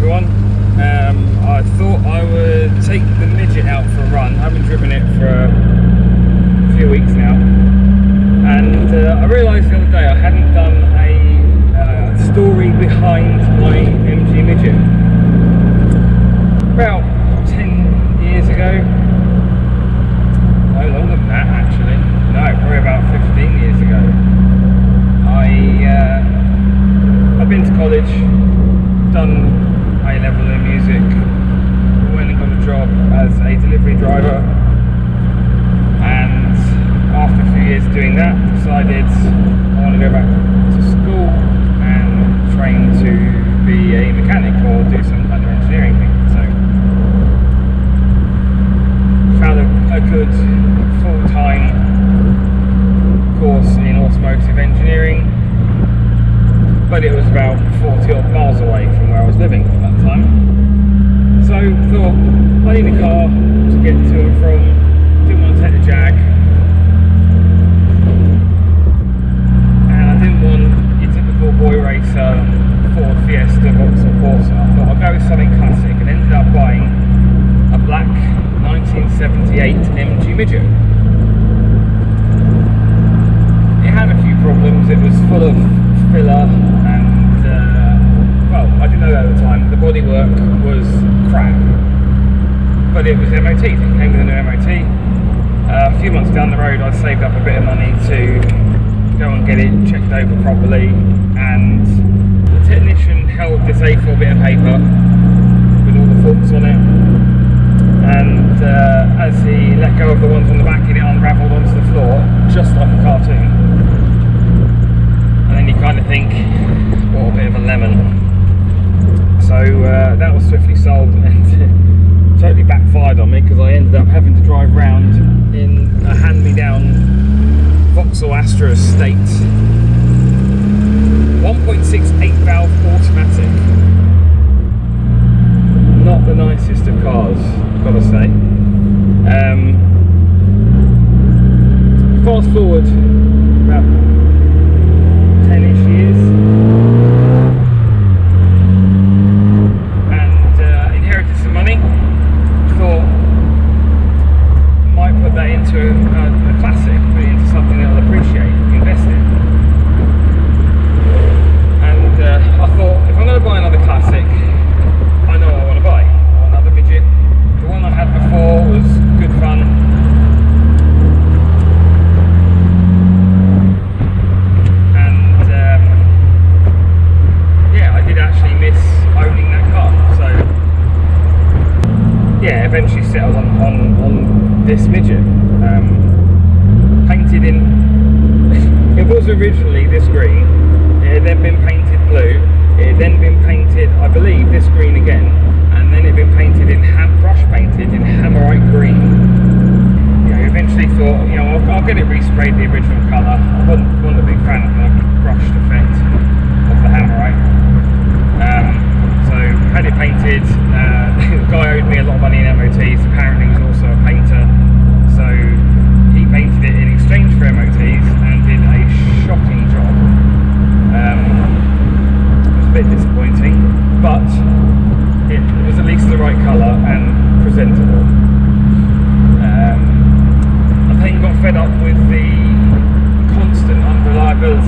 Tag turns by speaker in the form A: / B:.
A: everyone. I thought I would take the Midget out for a run. I haven't driven it for a few weeks now, and I realised the other day I hadn't done a story behind my MG Midget. About 10 years ago, no longer than that actually, no, probably about 15 years ago, I've been to college, done A-level in music, went and got a job as a delivery driver, and after a few years doing that, decided I want to go back to school and train to be a mechanic or do some kind of engineering thing. So found a good full-time course in automotive engineering, but it was about 40 odd miles away from where I was living at that time. So thought, I need a car to get to and from, didn't want to take the Jag, and I didn't want your typical boy racer Ford Fiesta, Vauxhall Corsa. I thought I'd go with something classic, and ended up buying a black 1978 MG Midget. It had a few problems. It was full of filler, and well, I didn't know that at the time. The bodywork was crap, but it was MOT. It came with a new MOT. A few months down the road, I saved up a bit of money to go and get it checked over properly, and the technician held this A4 bit of paper with all the faults on it, and as he let go of the ones on the back, it unravelled onto the floor just like a cartoon. And then you kind of think, what a bit of a lemon. So that was swiftly sold, and totally backfired on me, because I ended up having to drive round in a hand-me-down Vauxhall Astra Estate 1.68 valve automatic. Not the nicest of cars, I've got to say. Fast forward about 10-ish years, and inherited some money. Thought might put that into a classic, put it into something that I'll appreciate, invest in. And I thought, if I'm going to buy another classic, I know what I want to buy. I want another Midget. The one I had before was good fun. Eventually settled on this Midget, painted in, it was originally this green, it had then been painted blue, it had then been painted, I believe, this green again, and then it had been painted in brush painted in Hammerite green. You know, eventually thought, you know, I'll get it resprayed the original colour. I wasn't a big fan of the brushed effect of the Hammerite. So had it painted. The guy owed me a lot of money in MOTs. Apparently he was also a painter, so he painted it in exchange for MOTs and did a shocking job. It was a bit disappointing, but it was at least the right colour and presentable. I then got fed up with the constant unreliability